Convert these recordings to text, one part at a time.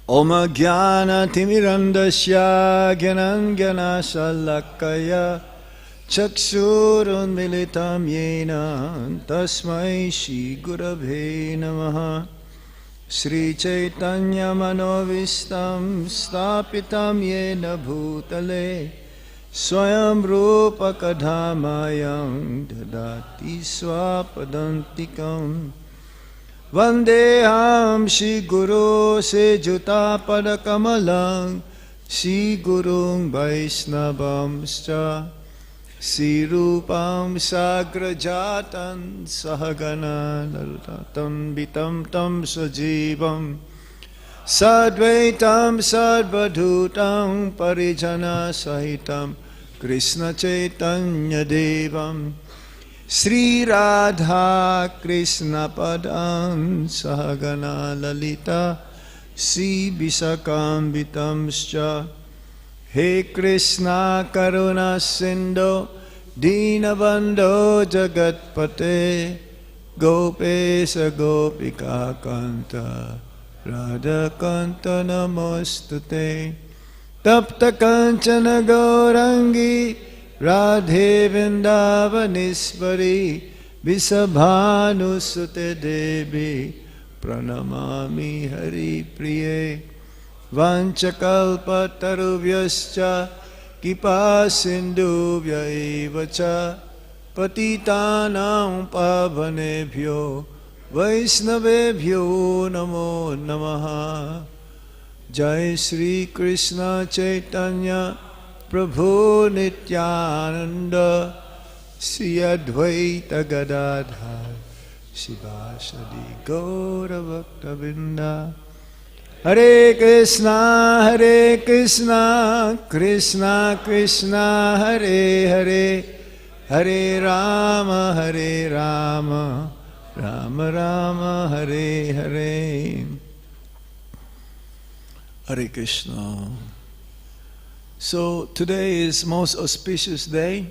Om Jnana Timirandasya Gyananjana Shalakaya Chaksurun Militam Yena Tasmai Shri Gurave Namaha Sri Chaitanya Manovistam Stapitam Yena Bhutale Swayam Rupa Kadhamayam Dadati Swapadantikam Vandeham Shri Guru Sejuta Padakamalang Shri Gurung Vaisnavamscha Shri Rupam Sagrajatan Sahagana Lalutatam Vitam Tam Sajivam Sadvaitam Sadvadhutam Parijana Sahitam Krishna Chaitanya Devam Sri Radha Krishna Padam Sahagana Lalita Sri Visakam Vitamscha He Krishna Karuna Sindhu Dinabandho Jagatpate Gopesa Gopika Kanta Radha Kanta Namostute Tapta Kanchana Gaurangi Radhe Vindavanisvari Visabhanusute Devi Pranamami Hari Priye Vanchakalpa Tarubhyascha Kipa Sindhuvya Evacha Patitanam Pavanebhyo Vaisnavebhyo Namo Namaha Jai Sri Krishna Chaitanya Prabhu Nityananda Sri Advaita Gadadhar Shivasadi Gaura Bhaktavinda Hare Krishna Krishna Krishna Hare Hare Hare Rama Rama Rama Hare Hare Hare Krishna. So today is most auspicious day,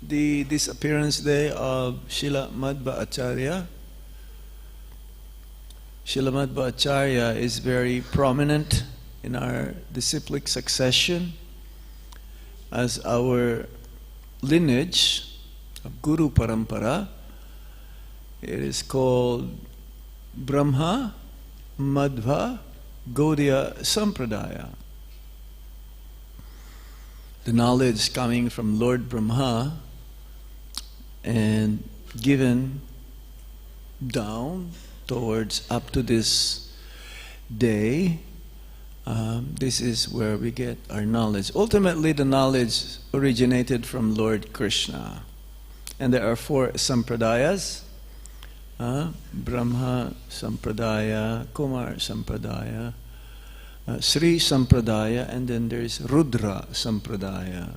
the disappearance day of Srila Madhvacharya. Srila Madhvacharya is very prominent in our disciplic succession as our lineage of Guru Parampara. It is called Brahma Madhva Gaudiya Sampradaya. The knowledge coming from Lord Brahma and given down towards up to this day, this is where we get our knowledge. Ultimately, the knowledge originated from Lord Krishna. And there are 4 sampradayas. Brahma Sampradaya, Kumar Sampradaya, Sri Sampradaya, and then there's Rudra Sampradaya.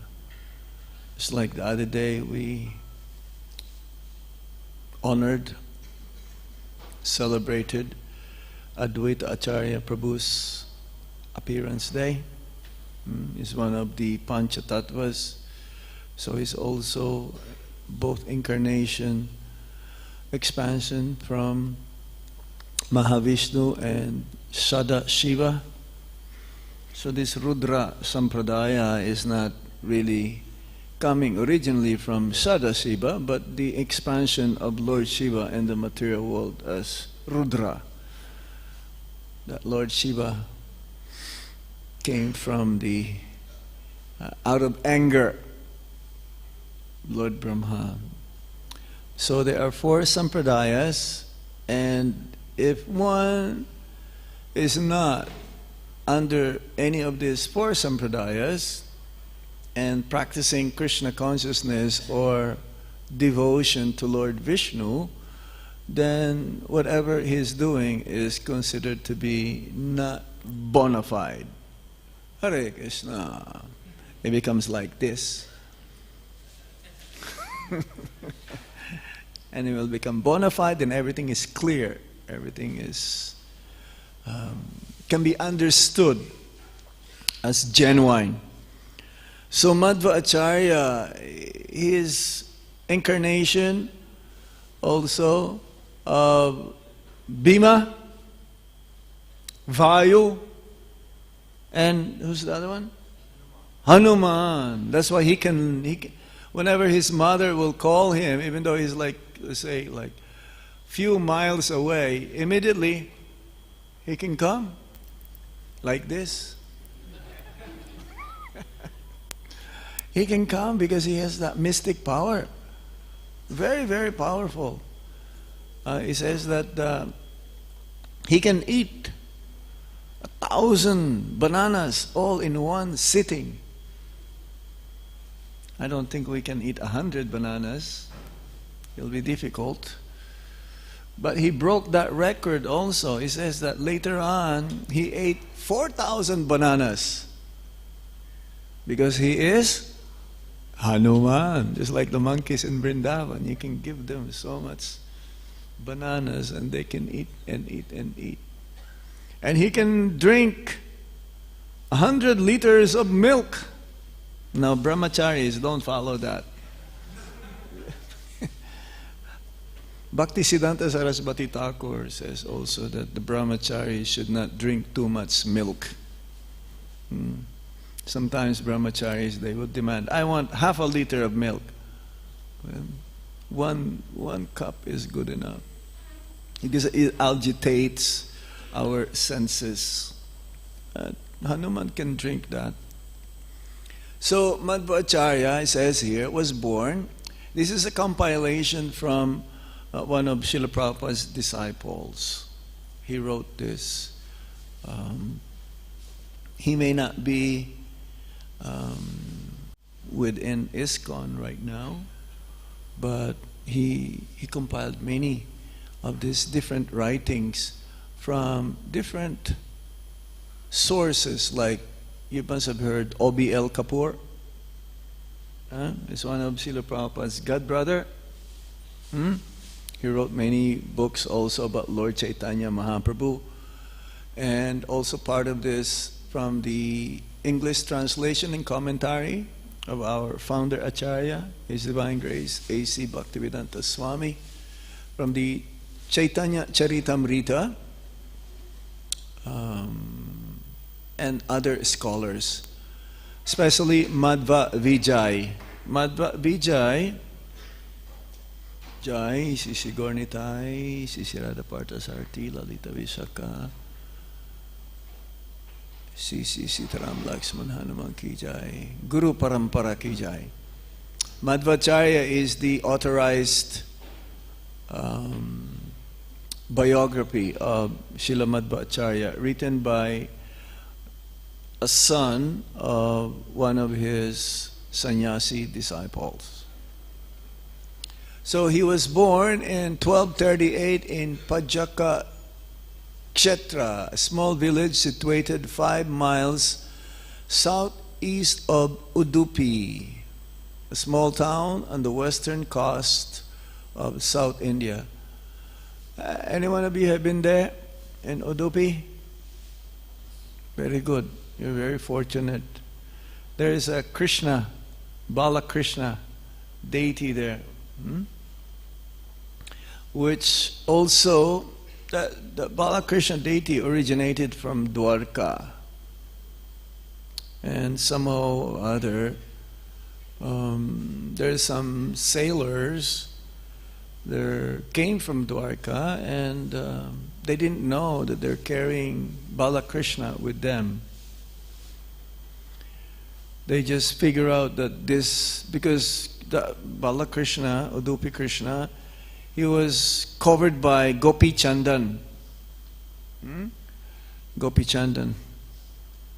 It's like the other day we honored, celebrated Advaita Acharya Prabhu's appearance day. He's one of the Panchatattvas, so he's also both incarnation, expansion from Mahavishnu and Sada Shiva. So this Rudra Sampradaya is not really coming originally from Sada Shiva, but the expansion of Lord Shiva in the material world as Rudra. That Lord Shiva came from the out of anger, Lord Brahma. So there are 4 sampradayas, and if one is not under any of these 4 sampradayas and practicing Krishna consciousness or devotion to Lord Vishnu, then whatever he's doing is considered to be not bona fide. Hare Krishna. It becomes like this. And it will become bona fide, and everything is clear. Everything is can be understood as genuine. So Madhvacharya, his incarnation also of Bhima, Vayu, And who's the other one? Hanuman. That's why he can, whenever his mother will call him, even though he's like, let's say, like few miles away, immediately he can come like this. He can come because he has that mystic power. Very, very powerful. He says that he can eat 1,000 bananas all in one sitting. I don't think we can eat 100 bananas. It'll be difficult. But he broke that record also. He says that later on, he ate 4,000 bananas. Because he is Hanuman. Just like the monkeys in Vrindavan. You can give them so much bananas and they can eat and eat and eat. And he can drink 100 liters of milk. Now brahmacharis don't follow that. Bhakti Siddhanta Saraswati Thakur says also that the brahmacharis should not drink too much milk. Sometimes brahmacharis, they would demand, I want half a liter of milk. Well, one cup is good enough. Because it agitates our senses. Hanuman can drink that. So Madhvacharya, it says here, was born. This is a compilation from one of Srila Prabhupada's disciples. He wrote this. He may not be within Iskcon right now, but he compiled many of these different writings from different sources, like you must have heard O.B.L. Kapoor. It's one of Srila Prabhupada's godbrother. He wrote many books also about Lord Chaitanya Mahaprabhu, and also part of this from the English translation and commentary of our founder Acharya, His Divine Grace, A.C. Bhaktivedanta Swami, from the Chaitanya Charitamrita, and other scholars, especially Madhvacharya. Madhvacharya, Jai, Sisi Gornitai, Sisi Radha Parthasarthi, Lalita Visakha, Sisi Sitaram Lakshman Hanuman Ki Jai, Guru Parampara Ki Jai. Madhvacharya is the authorized biography of Srila Madhvacharya, written by a son of one of his sannyasi disciples. So he was born in 1238 in Pajaka Kshetra, a small village situated 5 miles southeast of Udupi, a small town on the western coast of South India. Anyone of you have been there in Udupi? Very good. You're very fortunate. There is a Krishna, Balakrishna deity there, which also, the Balakrishna deity originated from Dwarka. And somehow or other, there's some sailors that came from Dwarka, and they didn't know that they're carrying Balakrishna with them. They just figure out that this, because the Balakrishna, Udupi Krishna, he was covered by Gopi Chandan. Gopi Chandan,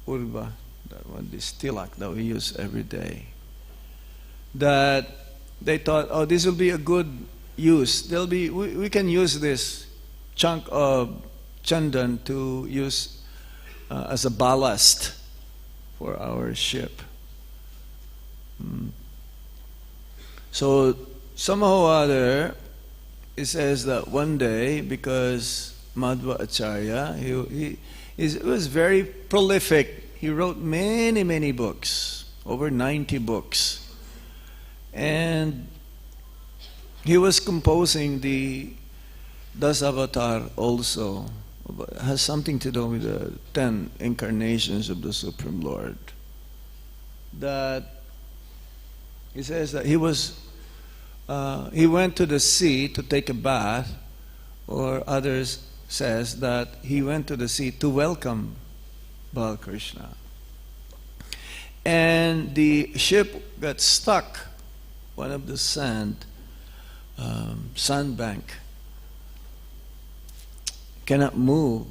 Urva, that one, this tilak that we use every day. That they thought, oh, this will be a good use. We can use this chunk of Chandan to use as a ballast for our ship. So somehow or other, it says that one day, because Madhvacharya, he was very prolific. He wrote many, many books, over 90 books. And he was composing the Dasavatar also, has something to do with the 10 incarnations of the Supreme Lord. That he says that he went to the sea to take a bath, or others says that he went to the sea to welcome Balakrishna. And the ship got stuck, one of the sandbank, cannot move.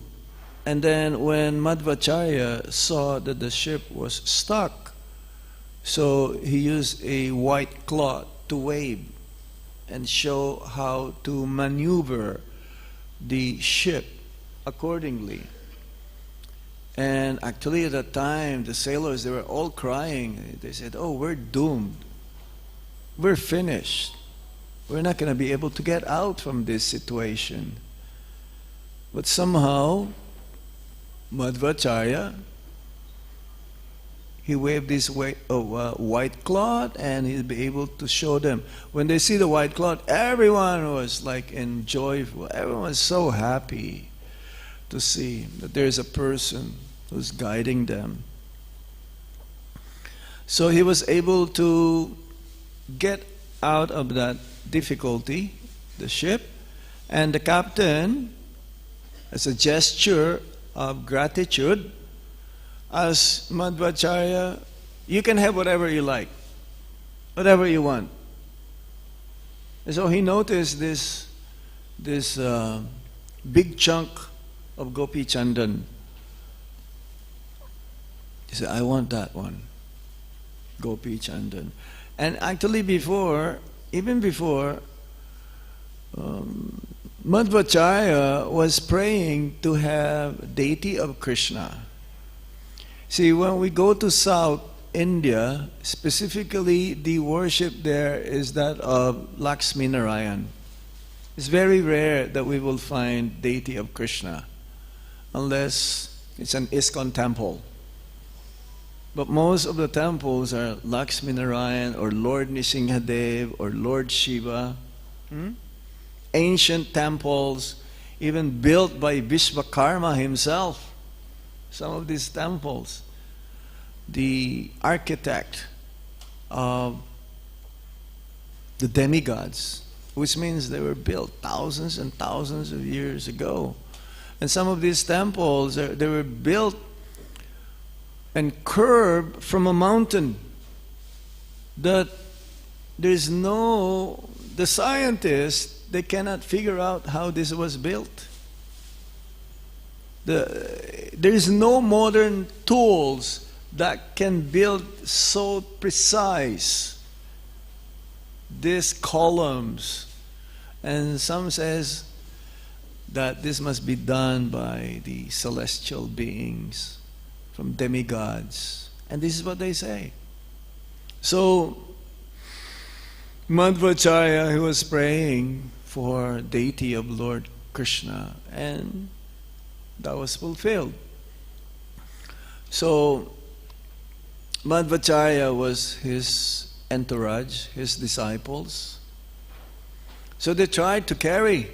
And then when Madhvacharya saw that the ship was stuck, so he used a white cloth to wave and show how to maneuver the ship accordingly. And actually at that time, the sailors, they were all crying. They said, "Oh, we're doomed. We're finished. We're not going to be able to get out from this situation." But somehow, Madhvacharya, he waved this white cloth, and he'll be able to show them. When they see the white cloth, everyone was like joyful. Everyone was so happy to see that there's a person who's guiding them. So he was able to get out of that difficulty, the ship, and the captain, as a gesture of gratitude, asked Madhvacharya, "You can have whatever you like, whatever you want." And so he noticed this big chunk of Gopi Chandan. He said, "I want that one, Gopi Chandan." And actually even before, Madhvacharya was praying to have deity of Krishna. See, when we go to South India, specifically the worship there is that of Lakshmi Narayan. It's very rare that we will find deity of Krishna, unless it's an Iskcon temple. But most of the temples are Lakshmi Narayan or Lord Nrsimhadev or Lord Shiva. Ancient temples, even built by Vishvakarma himself. Some of these temples, the architect of the demigods, which means they were built thousands and thousands of years ago. And some of these temples, they were built and curved from a mountain that there's the scientists, they cannot figure out how this was built. There is no modern tools that can build so precise these columns. And some says that this must be done by the celestial beings, from demigods. And this is what they say. So Madhvacharya, he was praying for deity of Lord Krishna, and that was fulfilled. So Madhvacharya was his entourage, his disciples. So they tried to carry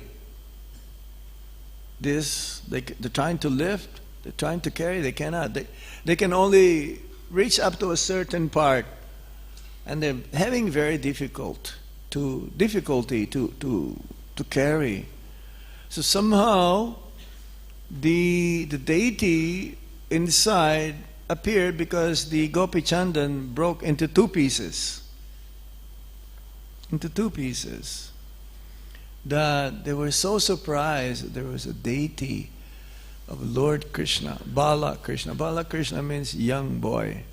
this, they're trying to lift, they're trying to carry, they cannot. They can only reach up to a certain part, and they're having very difficulty to carry. So somehow the deity inside appeared, because the Gopi Chandan broke into two pieces. That they were so surprised that there was a deity of Lord Krishna, Bala Krishna. Bala Krishna means young boy.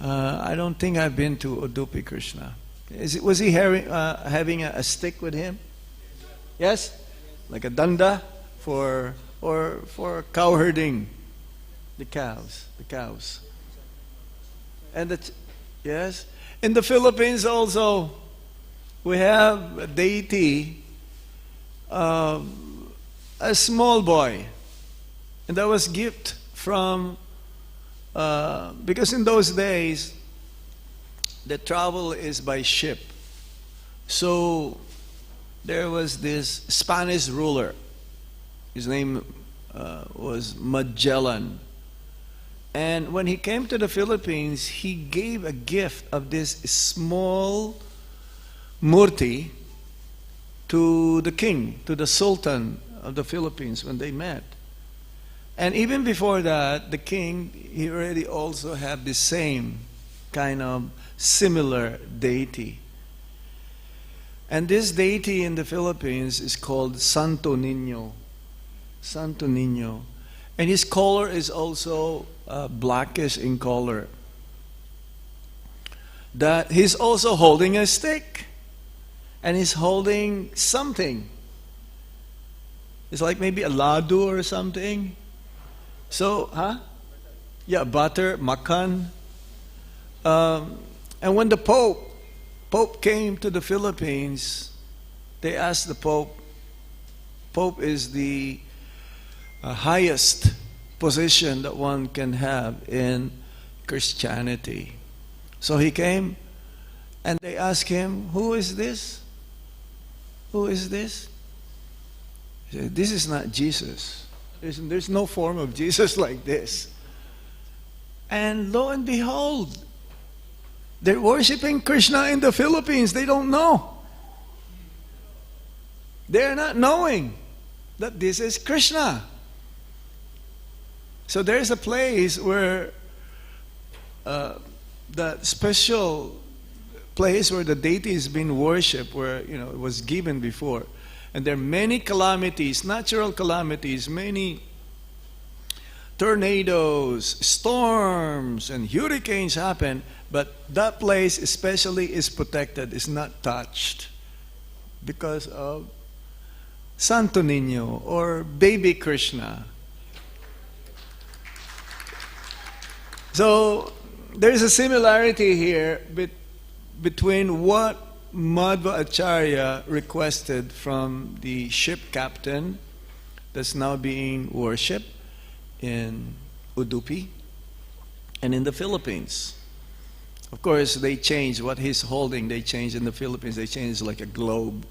I don't think I've been to Udupi Krishna. Was he having a stick with him? Yes? Like a danda for cow herding. The cows. And yes? In the Philippines also, we have a deity of a small boy. And that was gift from, because in those days, the travel is by ship. So there was this Spanish ruler. His name was Magellan. And when he came to the Philippines, he gave a gift of this small murti to the king, to the Sultan of the Philippines when they met. And even before that, the king, he already also had the same kind of similar deity. And this deity in the Philippines is called Santo Niño. Santo Niño. And his color is also blackish in color. That he's also holding a stick. And he's holding something. It's like maybe a ladu or something. So, yeah, butter, makan. And when the Pope came to the Philippines, they asked the Pope is the highest position that one can have in Christianity. So he came and they asked him, who is this? Who is this? He said, this is not Jesus. There's no form of Jesus like this. And lo and behold, they're worshiping Krishna in the Philippines. They don't know. They're not knowing that this is Krishna. So there's a place where that special place where the deity is being worshipped, where it was given before. And there are many calamities, natural calamities, many tornadoes, storms, and hurricanes happen, but that place especially is protected, is not touched because of Santo Niño or Baby Krishna. So there's a similarity here between what Madhvacharya requested from the ship captain that's now being worshipped in Udupi and in the Philippines. Of course, they changed what he's holding. They changed in the Philippines. They changed like a globe,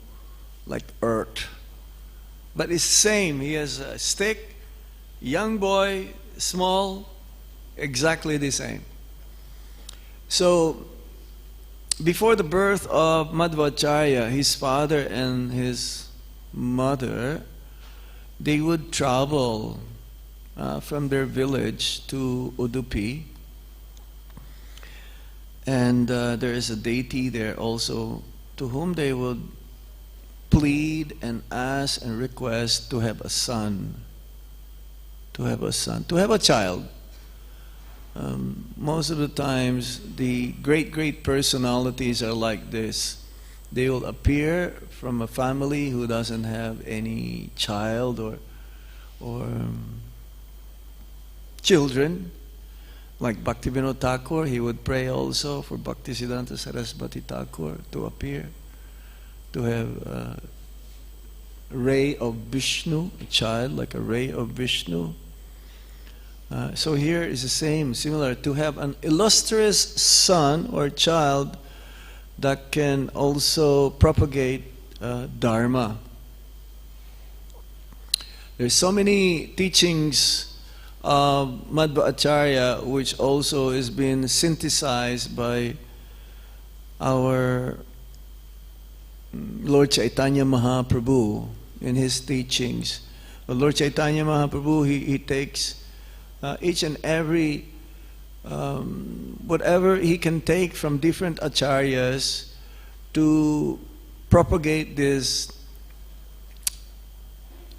like Earth. But it's the same. He has a stick, young boy, small, exactly the same. So, before the birth of Madhvacharya, his father and his mother, they would travel from their village to Udupi. And there is a deity there also to whom they would plead and ask and request to have a son, to have a child. Most of the times, the great personalities are like this. They will appear from a family who doesn't have any child or children. Like Bhaktivinoda Thakur, he would pray also for Bhaktisiddhanta Saraswati Thakur to appear, to have a ray of Vishnu, a child like a ray of Vishnu. So here is the same, similar, to have an illustrious son or child that can also propagate Dharma. There's so many teachings of Madhvacharya which also is being synthesized by our Lord Chaitanya Mahaprabhu in his teachings. Lord Chaitanya Mahaprabhu, he takes each and every whatever he can take from different acharyas to propagate this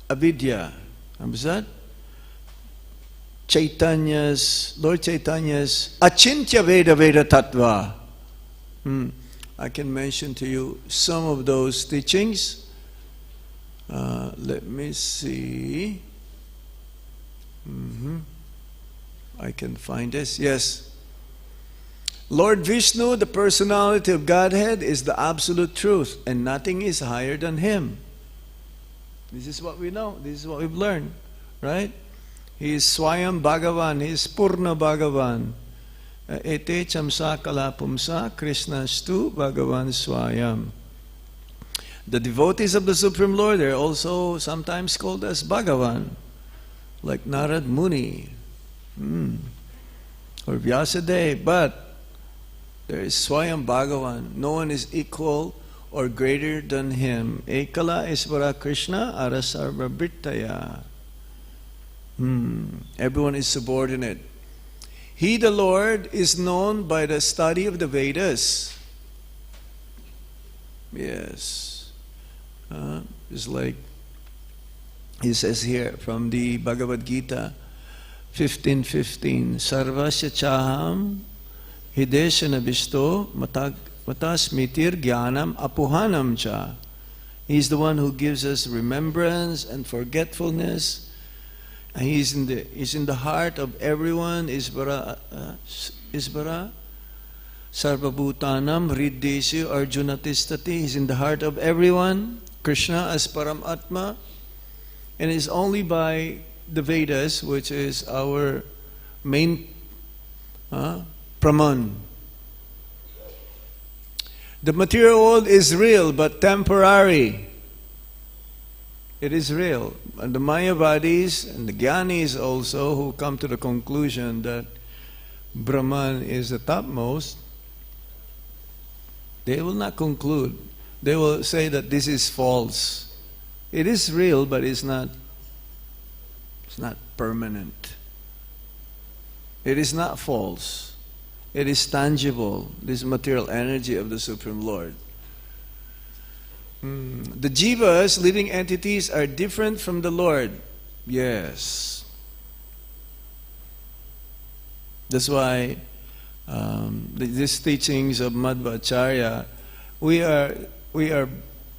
avidya. Understand? Lord Chaitanya's Achintya Veda Veda Tattva. I can mention to you some of those teachings. Let me see. I can find this. Yes. Lord Vishnu, the personality of Godhead, is the absolute truth, and nothing is higher than Him. This is what we know. This is what we've learned. Right? He is Swayam Bhagavan. He is Purna Bhagavan. Ete chamsa kalapumsa Krishnastu Bhagavan Swayam. The devotees of the Supreme Lord, they're also sometimes called as Bhagavan, like Narad Muni, or Vyasadeva, but there is Swayam Bhagavan. No one is equal or greater than him. Ekala Isvara Krishna Arasarva Brittaya. Everyone is subordinate. He, the Lord, is known by the study of the Vedas. Yes. It's like he says here from the Bhagavad Gita 15:15, Sarvasya chaham hideshana visto matasmitir jnanam apuhanam cha. He's the one who gives us remembrance and forgetfulness. And he's in the heart of everyone. Isvara Sarvabhutanam Hrideshu Arjunatistati. He's in the heart of everyone. Krishna as Paramatma. And it's only by the Vedas, which is our main praman. The material world is real but temporary. It is real. And the Mayavadis and the Jnanis also, who come to the conclusion that Brahman is the topmost, they will not conclude. They will say that this is false. It is real, but it's not permanent. It is not false. It is tangible, this material energy of the Supreme Lord. The jivas, living entities, are different from the Lord. Yes. That's why these teachings of Madhvacharya, we are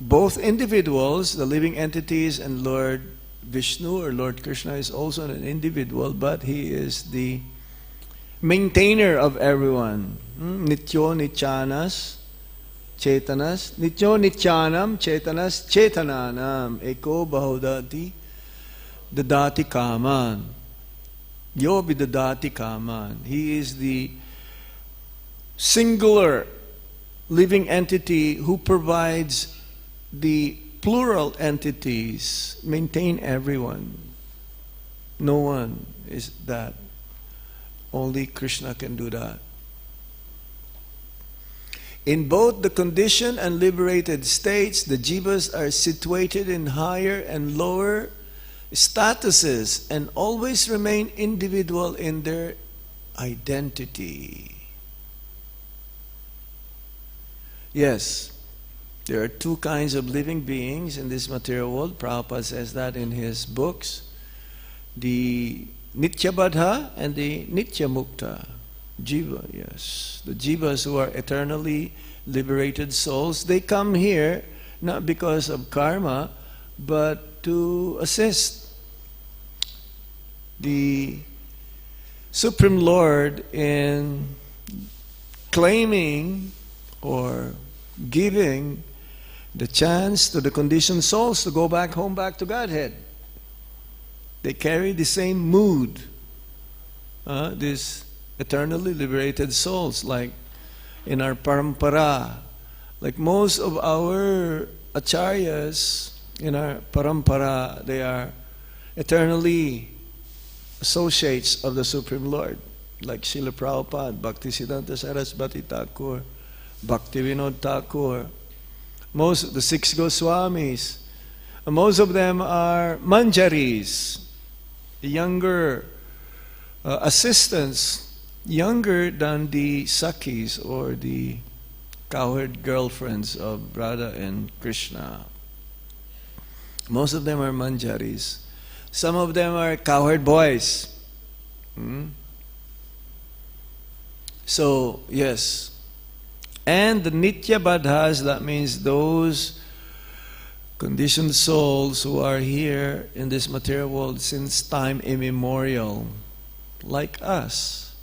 both individuals, the living entities, and Lord Vishnu or Lord Krishna is also an individual, but he is the maintainer of everyone. Nityo Nichanas Chetanas, Nityo Nityanam Chetanas Chetananam Eko Bahudati Dadati Kaman. Yo Vidadati Kaman. He is the singular living entity who provides the plural entities, maintain everyone. No one is that. Only Krishna can do that. In both the conditioned and liberated states, the jivas are situated in higher and lower statuses and always remain individual in their identity. Yes, there are two kinds of living beings in this material world. Prabhupada says that in his books. The Nityabadha and the Nityamukta. Jiva, yes. The jivas who are eternally liberated souls, they come here not because of karma, but to assist the Supreme Lord in claiming or giving the chance to the conditioned souls to go back home, back to Godhead. They carry the same mood. These eternally liberated souls, like in our parampara. Like most of our acharyas in our parampara, they are eternally associates of the Supreme Lord. Like Srila Prabhupada, Bhakti Siddhanta Sarasvati Thakur, Bhakti Vinod Thakur, most of the 6 Goswamis, most of them are manjaris, younger assistants, younger than the Sakhis or the cowherd girlfriends of Radha and Krishna. Most of them are manjaris. Some of them are cowherd boys. So, yes. And the Nitya Badhas, that means those conditioned souls who are here in this material world since time immemorial, like us.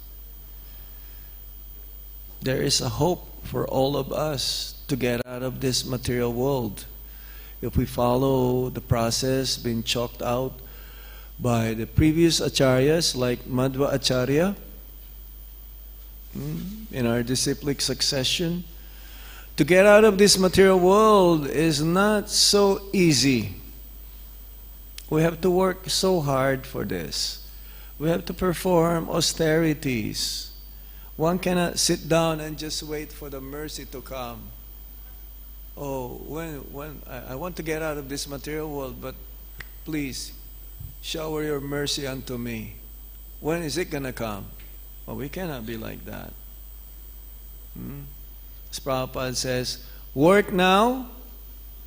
There is a hope for all of us to get out of this material world if we follow the process being chalked out by the previous acharyas like Madhvacharya in our disciplic succession. To get out of this material world is not so easy. We have to work so hard for this. We have to perform austerities. One cannot sit down and just wait for the mercy to come. Oh, when I want to get out of this material world, but please shower your mercy unto me. When is it gonna come? Well, we cannot be like that. As Prabhupada says, work now,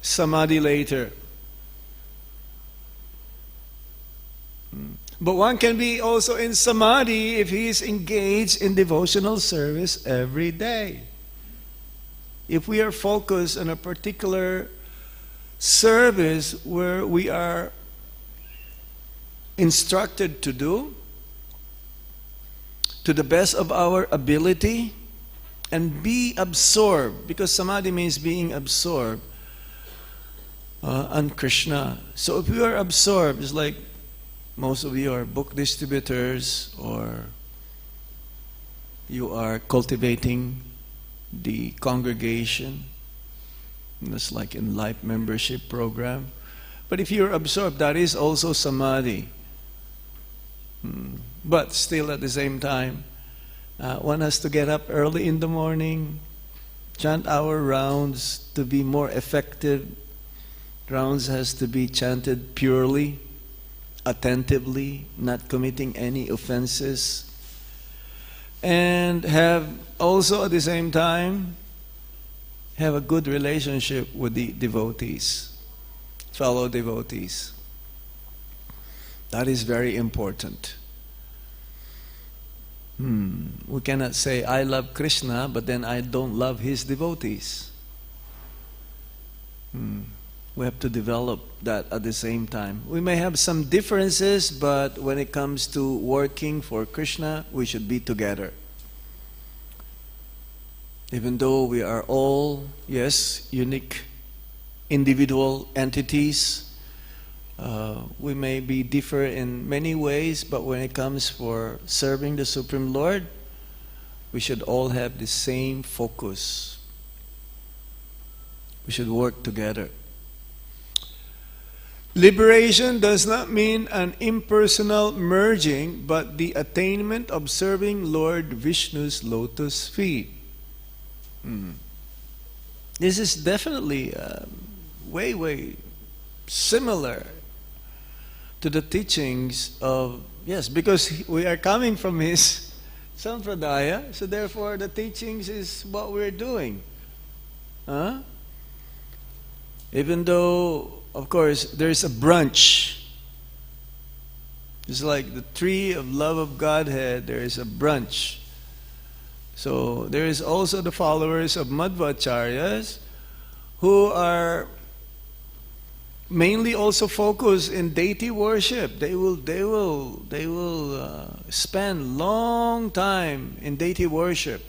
samadhi later. But one can be also in samadhi if he is engaged in devotional service every day. If we are focused on a particular service where we are instructed to do, to the best of our ability, and be absorbed, because samadhi means being absorbed on Krishna. So if you are absorbed, it's like most of you are book distributors, or you are cultivating the congregation. That's like in life membership program. But if you're absorbed, that is also samadhi. But still at the same time, one has to get up early in the morning, chant our rounds to be more effective. Rounds has to be chanted purely, attentively, not committing any offenses. And have also at the same time, have a good relationship with the devotees, fellow devotees. That is very important. We cannot say, I love Krishna, but then I don't love his devotees. We have to develop that at the same time. We may have some differences, but when it comes to working for Krishna, we should be together. Even though we are all, yes, unique individual entities, we may be different in many ways, but when it comes for serving the Supreme Lord, we should all have the same focus. We should work together. Liberation does not mean an impersonal merging, but the attainment of serving Lord Vishnu's lotus feet. This is definitely way similar to the teachings of, yes, because we are coming from his sampradaya, so therefore the teachings is what we're doing. Even though, of course, there's a branch. It's like the tree of love of Godhead, there is a branch. So there is also the followers of Madhvacharyas who are mainly also focused in deity worship. They will spend long time in deity worship.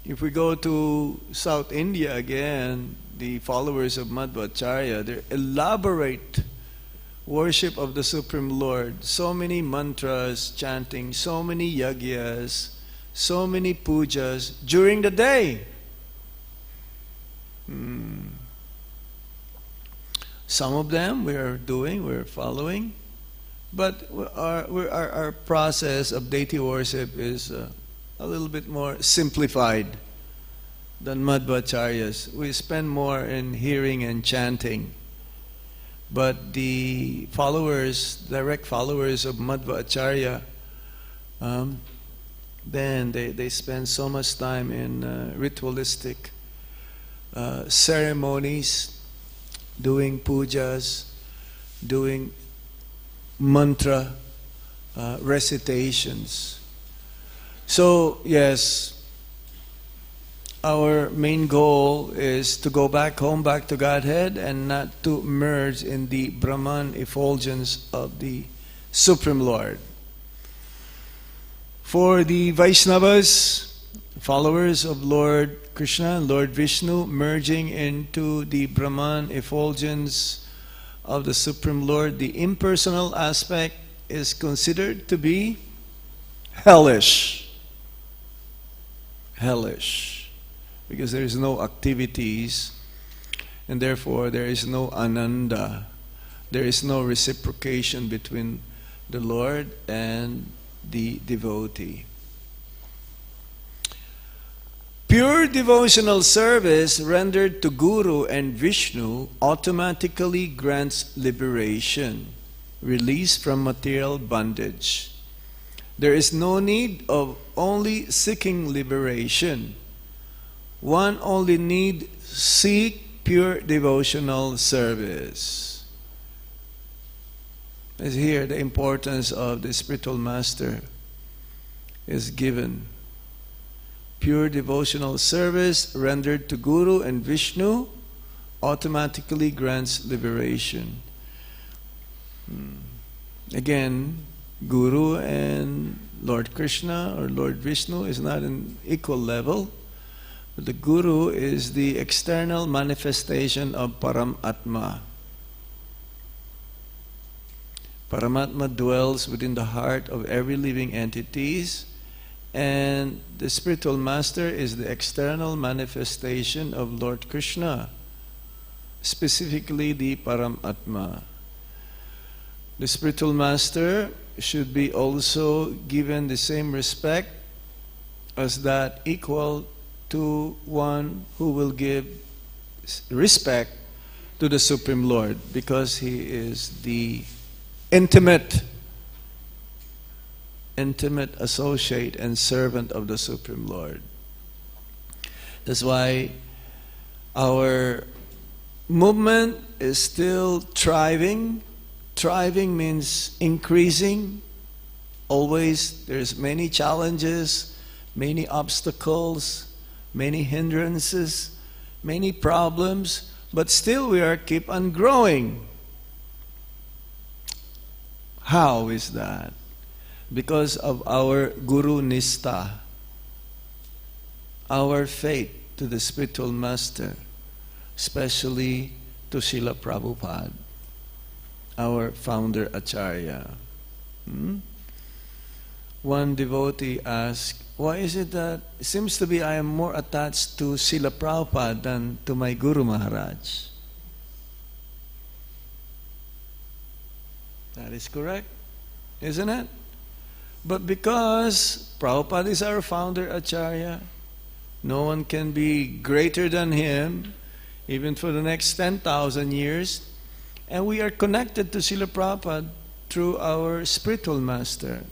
If we go to South India again, the followers of Madhvacharya, they elaborate worship of the Supreme Lord. So many mantras, chanting, so many yagyas, so many pujas during the day. Some of them we're following, but our process of deity worship is a little bit more simplified than Madhvacharya's. We spend more in hearing and chanting. But the followers, direct followers of Madhvacharya, then they spend so much time in ritualistic ceremonies, doing pujas, doing mantra recitations. So, yes, our main goal is to go back home, back to Godhead, and not to merge in the Brahman effulgence of the Supreme Lord. For the Vaishnavas, followers of Lord Krishna and Lord Vishnu, merging into the Brahman effulgence of the Supreme Lord, the impersonal aspect is considered to be hellish. Hellish. because there is no activities, and therefore there is no ananda. There is no reciprocation between the Lord and the devotee. Pure devotional service rendered to Guru and Vishnu automatically grants liberation, release from material bondage. There is no need of only seeking liberation. One only need seek pure devotional service. As here, the importance of the spiritual master is given. Pure devotional service rendered to Guru and Vishnu automatically grants liberation. Again, Guru and Lord Krishna or Lord Vishnu is not an equal level. But the Guru is the external manifestation of Paramatma. Paramatma dwells within the heart of every living entities, and the spiritual master is the external manifestation of Lord Krishna, specifically the Paramatma. The spiritual master should be also given the same respect as that equal to one who will give respect to the Supreme Lord, because he is the intimate associate and servant of the Supreme Lord. That's why our movement is still thriving. Thriving means increasing. Always there's many challenges, many obstacles, many hindrances, many problems, but still we are keep on growing. How is that? Because of our Guru Nistha, our faith to the spiritual master, especially to Srila Prabhupada, our founder Acharya. One devotee asked, why is it that it seems to be I am more attached to Srila Prabhupada than to my Guru Maharaj? That is correct, isn't it? But because Prabhupada is our founder Acharya, no one can be greater than him, even for the next 10,000 years. And we are connected to Srila Prabhupada through our spiritual master.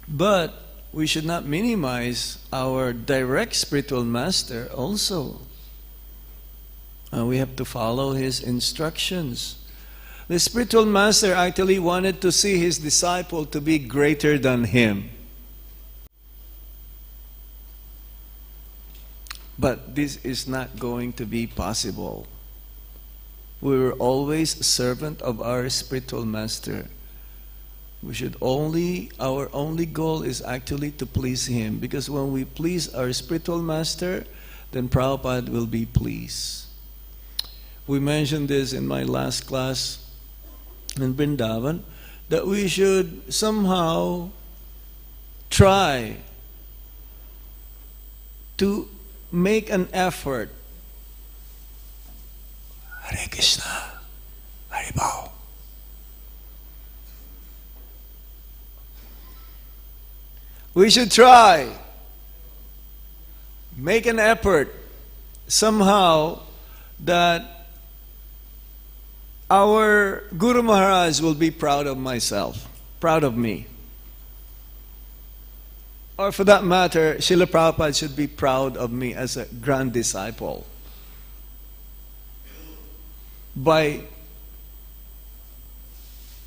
But we should not minimize our direct spiritual master also. We have to follow his instructions. The spiritual master actually wanted to see his disciple to be greater than him. But this is not going to be possible. We were always a servant of our spiritual master. Our only goal is actually to please him, because when we please our spiritual master, then Prabhupada will be pleased. We mentioned this in my last class in Vrindavan, that we should somehow try to make an effort. Hare Krishna, Hare Bhau. We should try, make an effort somehow that our Guru Maharaj will be proud of proud of me. Or for that matter, Srila Prabhupada should be proud of me as a grand disciple. By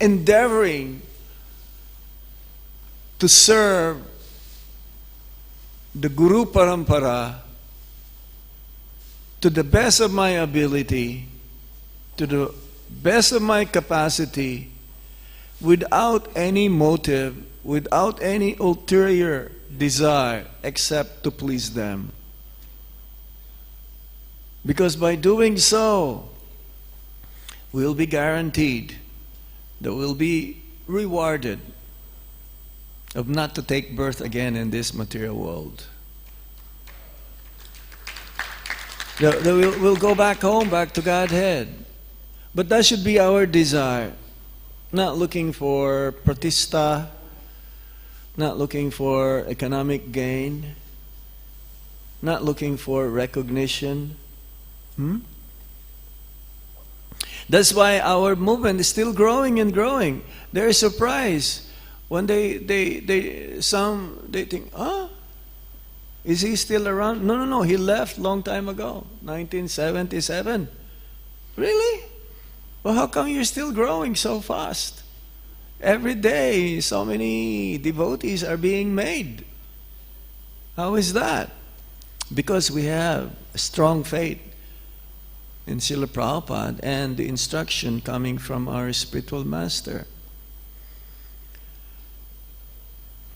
endeavoring to serve the Guru Parampara to the best of my ability, to the best of my capacity, without any motive, without any ulterior desire except to please them. Because by doing so, we'll be guaranteed that we'll be rewarded of not to take birth again in this material world. We'll go back home, back to Godhead. But that should be our desire. Not looking for pratishta, not looking for economic gain, not looking for recognition. That's why our movement is still growing and growing. They're surprised when they think, is he still around? No, he left long time ago, 1977. Really? Well, how come you're still growing so fast? Every day, so many devotees are being made. How is that? Because we have a strong faith in Srila Prabhupada and the instruction coming from our spiritual master.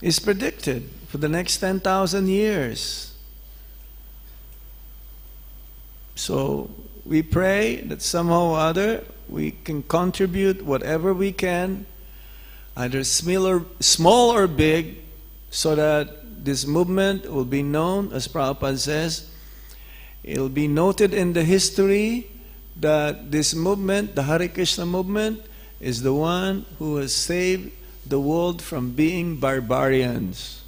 It's predicted for the next 10,000 years. So we pray that somehow or other we can contribute whatever we can, either small or big, so that this movement will be known, as Prabhupada says. It will be noted in the history that this movement, the Hare Krishna movement, is the one who has saved the world from being barbarians.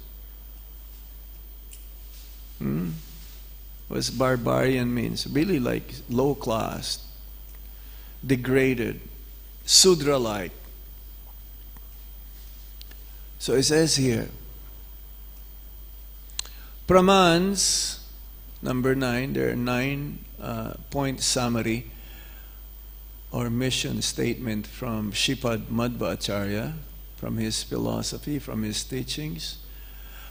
What barbarian means? Really like low class, degraded, Sudra-like. So it says here, Pramans, number 9, there are 9-point summary or mission statement from Sripad Madhvacharya, from his philosophy, from his teachings.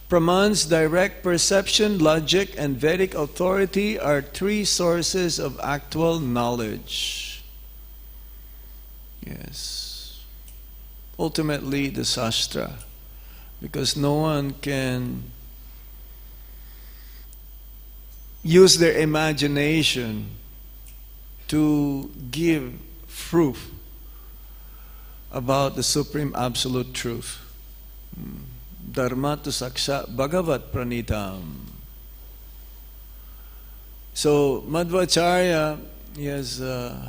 Pramans, direct perception, logic, and Vedic authority are 3 sources of actual knowledge. Yes. Ultimately, the Shastra, because no one can use their imagination to give proof about the Supreme Absolute Truth. Dharma tu sakshat Bhagavad pranitam. So Madhvacharya, he has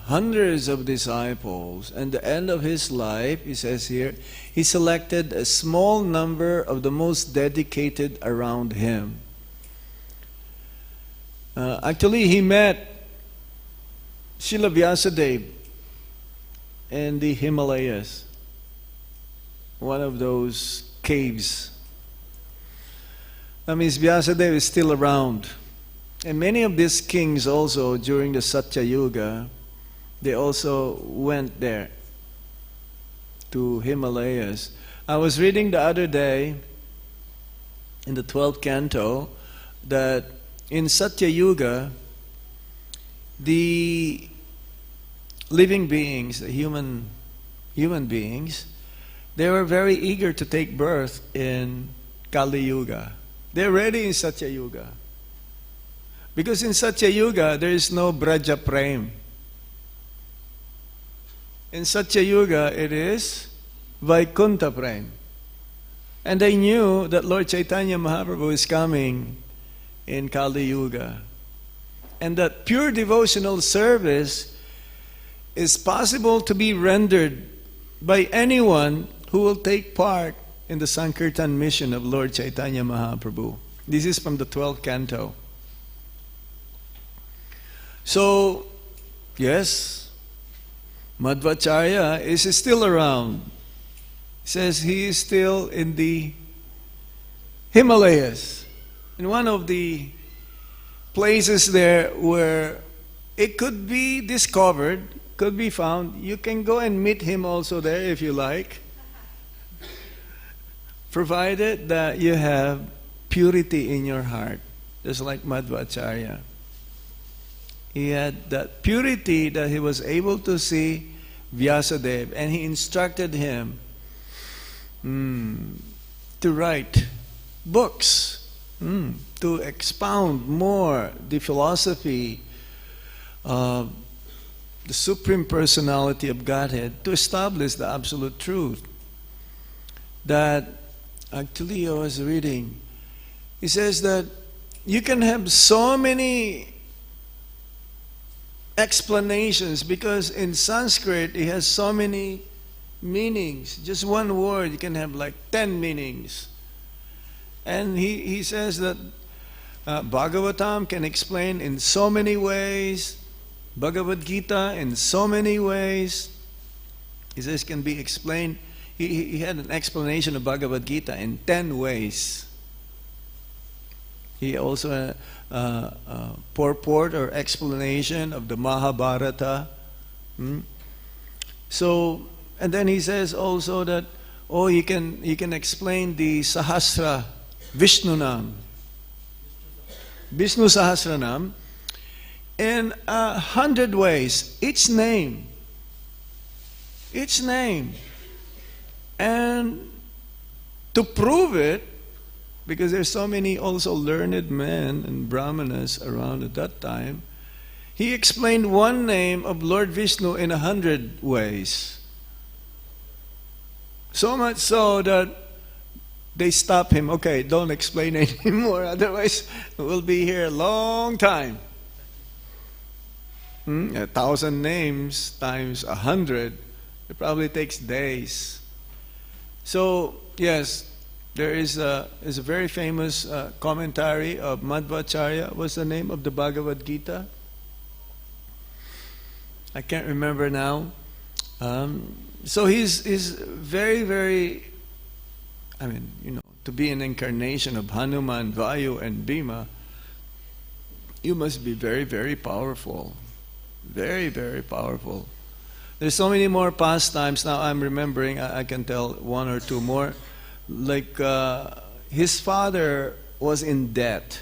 hundreds of disciples, and the end of his life, he says here, he selected a small number of the most dedicated around him. Actually, he met Srila Vyasadeva in the Himalayas, one of those caves. That means Vyasadeva is still around. And many of these kings also, during the Satya Yuga, they also went there to Himalayas. I was reading the other day in the 12th canto that in Satya Yuga, the living beings, the human beings, they were very eager to take birth in Kali Yuga. They're ready in Satya Yuga. Because in Satya Yuga, there is no Braja Prem. In Satya Yuga, it is Vaikuntha Prem. And they knew that Lord Chaitanya Mahaprabhu is coming in Kali Yuga. And that pure devotional service is possible to be rendered by anyone who will take part in the Sankirtan mission of Lord Chaitanya Mahaprabhu. This is from the 12th canto. So, yes, Madhvacharya is still around. He says he is still in the Himalayas, in one of the places there where it could be discovered, could be found. You can go and meet him also there if you like, provided that you have purity in your heart, just like Madhvacharya. He had that purity that he was able to see Vyasadeva, and he instructed him to write books, to expound more the philosophy of the Supreme Personality of Godhead, to establish the absolute truth. That actually I was reading, he says that you can have so many explanations, because in Sanskrit it has so many meanings. Just one word, you can have like 10 meanings. And he says that Bhagavatam can explain in so many ways, Bhagavad Gita in so many ways. He says can be explained. He had an explanation of Bhagavad Gita in 10 ways. He also purport or explanation of the Mahabharata. So, and then he says also that he can explain the Sahasra Vishnunam, Vishnu Sahasranam, in 100 ways, each name. And to prove it, because there's so many also learned men and brahmanas around at that time, he explained one name of Lord Vishnu in 100 ways. So much so that they stop him. Okay, don't explain anymore, otherwise we'll be here a long time. 1,000 names times 100, it probably takes days. So, yes, there is a very famous commentary of Madhvacharya. What's the name of the Bhagavad Gita? I can't remember now. So he's very, very, to be an incarnation of Hanuman, Vayu, and Bhima, you must be very, very powerful. Very, very powerful. There's so many more pastimes. Now I'm remembering, I can tell one or two more. Like his father was in debt.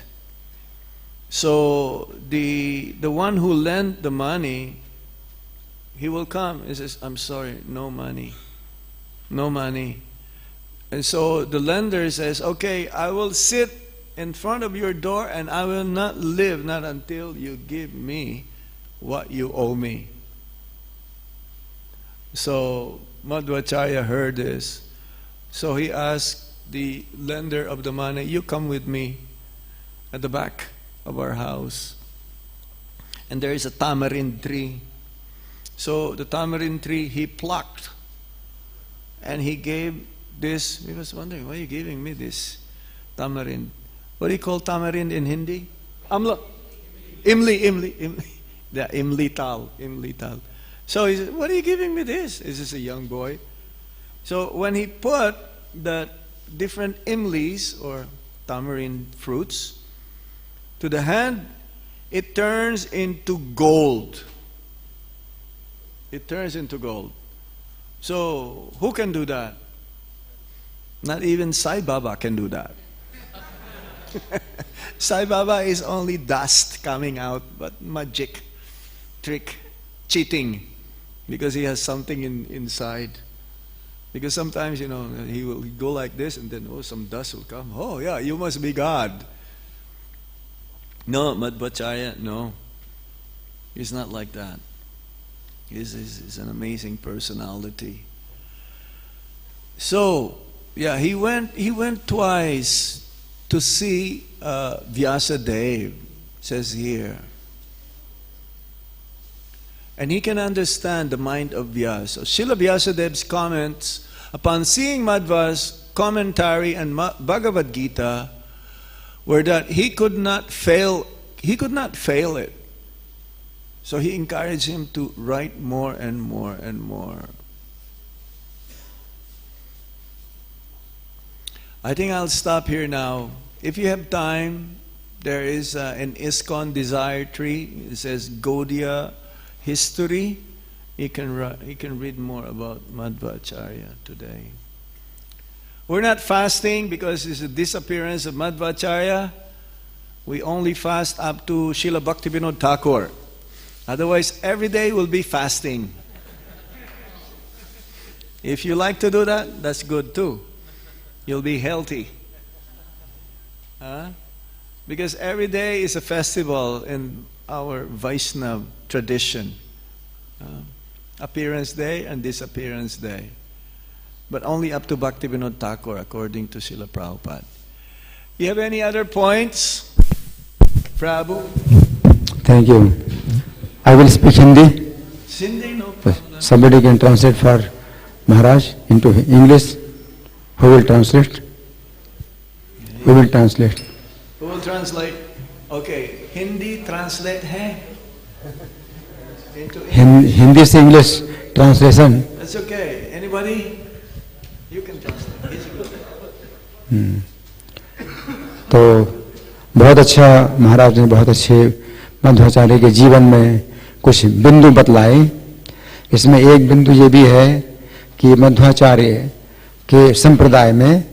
So the one who lent the money, he will come. He says, I'm sorry, no money. No money. And so the lender says, okay, I will sit in front of your door and I will not leave, not until you give me what you owe me. So Madhvacharya heard this. So he asked the lender of the money, you come with me at the back of our house. And there is a tamarind tree. So the tamarind tree he plucked. And he gave this. He was wondering, why are you giving me this tamarind? What do you call tamarind in Hindi? Amla. Imli. The imli tal. So he said, what are you giving me this? This is a young boy. So when he put the different imlis or tamarind fruits to the hand, it turns into gold. It turns into gold. So who can do that? Not even Sai Baba can do that. Sai Baba is only dust coming out, but magic, trick, cheating, because he has something inside. Because sometimes, he will go like this and then, some dust will come. Oh yeah, you must be God. No, Madhvacharya, no. He's not like that. He's an amazing personality. So, yeah, he went twice to see Vyasadeva, says here. And he can understand the mind of Vyasa. Srila Vyasadev's comments upon seeing Madhva's commentary and Bhagavad Gita were that he could not fail it. So he encouraged him to write more and more and more. I think I'll stop here now. If you have time, there is an Iskcon desire tree. It says Gaudiya history. You can read more about Madhvacharya today. We're not fasting because it's a disappearance of Madhvacharya. We only fast up to Srila Bhaktivinoda Thakur. Otherwise, every day we'll be fasting. If you like to do that, that's good too. You'll be healthy. Because every day is a festival in our Vaishnava tradition. Appearance day and disappearance day. But only up to Bhaktivinoda Thakur according to Srila Prabhupada. You have any other points? Prabhu? Thank you. I will speak Hindi. Hindi, no problem. Somebody can translate for Maharaj into English. Who will translate? Who will translate? Who will translate? Okay, Hindi translate hai? Into English. Hindi से English translation. That's okay. Anybody? You can translate. He's good. तो बहुत अच्छा महाराज ने बहुत अच्छे मध्वाचार्य के जीवन में कुछ बिंदु बतलाए। इसमें एक बिंदु ये भी है कि मध्वाचार्य के संप्रदाय में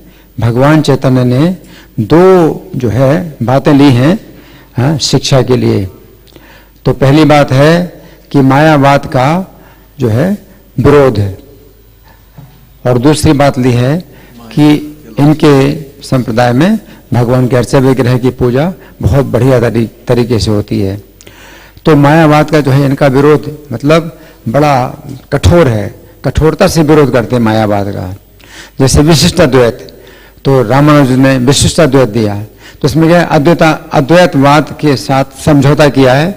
भगवान चैतन्य ने दो जो है बातें ली हैं शिक्षा के लिए। तो पहली बात है कि मायावाद का जो है विरोध है, और दूसरी बात ली है कि इनके संप्रदाय में भगवान के अर्चा विग्रह की पूजा बहुत बढ़िया तरीके से होती है। तो मायावाद का जो है इनका विरोध मतलब बड़ा कठोर है, कठोरता से विरोध करते हैं मायावाद का। जैसे विशिष्ट अद्वैत, तो रामानुज ने विशिष्ट अद्वैत दिया, तो इसमें क्या अद्वैतवाद के साथ समझौता किया है,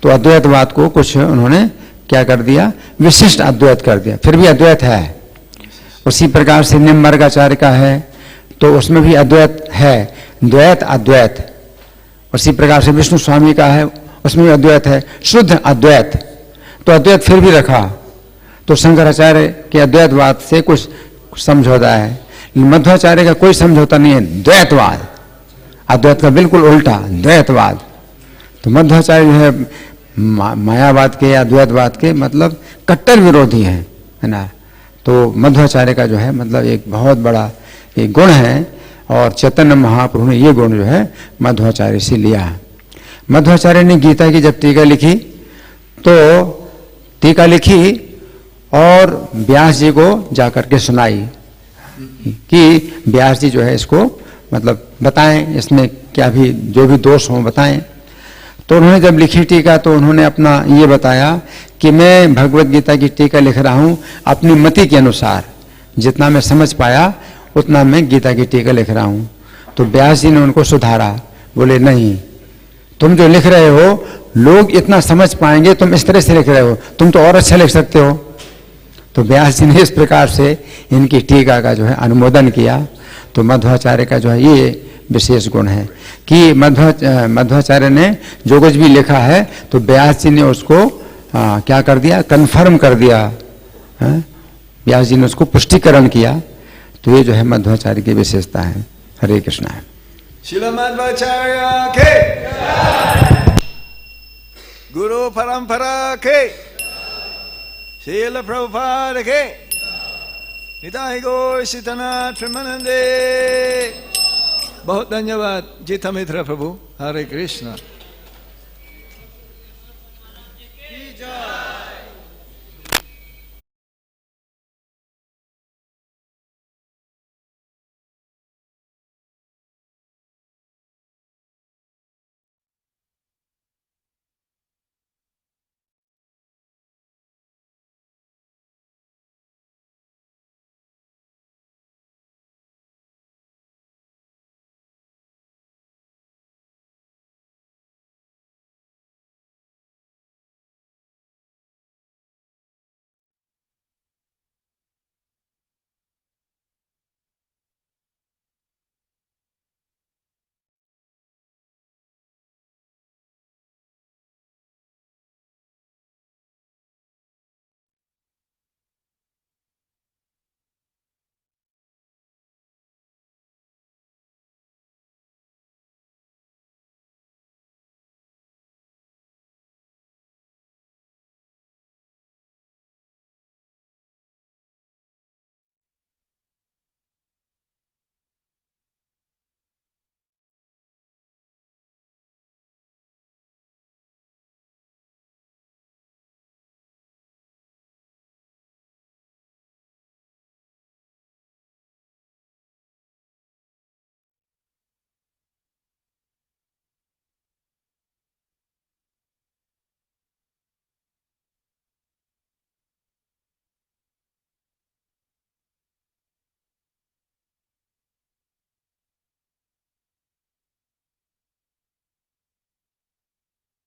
तो अद्वैतवाद को कुछ उन्होंने क्या कर दिया, विशिष्ट अद्वैत कर दिया, फिर भी अद्वैत है। उसी प्रकार से निम्बर्गाचार्य का है, तो उसमें भी अद्वैत है, द्वैत अद्वैत। उसी प्रकार से विष्णु स्वामी का है, उसमें भी अद्वैत है, शुद्ध अद्वैत। तो अद्वैत फिर भी रखा। तो शंकराचार्य के अद्वैतवाद से कुछ समझौता है, मध्वाचार्य का कोई समझौता नहीं है, द्वैतवाद, अद्वैत का बिल्कुल उल्टा द्वैतवाद। तो मध्वाचार्य जो है मायावाद के या अद्वैतवाद के मतलब कट्टर विरोधी हैं, है ना। तो मध्वाचार्य का जो है मतलब एक बहुत बड़ा एक गुण है, और चैतन्य महाप्रभु ने ये गुण जो है मध्वाचार्य से लिया। मध्वाचार्य ने गीता की जब टीका लिखी, तो टीका लिखी और व्यास जी को जाकर के सुनाई कि व्यास जी जो है इसको मतलब बताएं, इसमें क्या भी जो भी दोष हो बताएं। तो उन्होंने जब लिखी टीका, तो उन्होंने अपना ये बताया कि मैं भगवत गीता की टीका लिख रहा हूँ अपनी मति के अनुसार, जितना मैं समझ पाया उतना मैं गीता की टीका लिख रहा हूँ। तो व्यास जी ने उनको सुधारा, बोले नहीं, तुम जो लिख रहे हो लोग इतना समझ पाएंगे, तुम इस तरह से लिख रहे हो, तुम तो और अच्छा लिख सकते हो। तो व्यास जी ने इस प्रकार से इनकी टीका का जो है अनुमोदन किया। तो मध्वाचार्य का जो है ये विशेष गुण है कि मध्वाचार्य ने जो कुछ भी लिखा है, तो व्यास जी ने उसको क्या कर दिया, कन्फर्म कर दिया, व्यास जी ने उसको पुष्टिकरण किया। तो ये जो है मध्वाचार्य की विशेषता है। हरे कृष्णा। श्रील मध्वाचार्य के, गुरु परंपरा के, श्रील प्रभुपाद के, निताय गौर सीतनाथ प्रेमानंदे। बहुत धन्यवाद जीता मित्र प्रभु। हरे कृष्णा।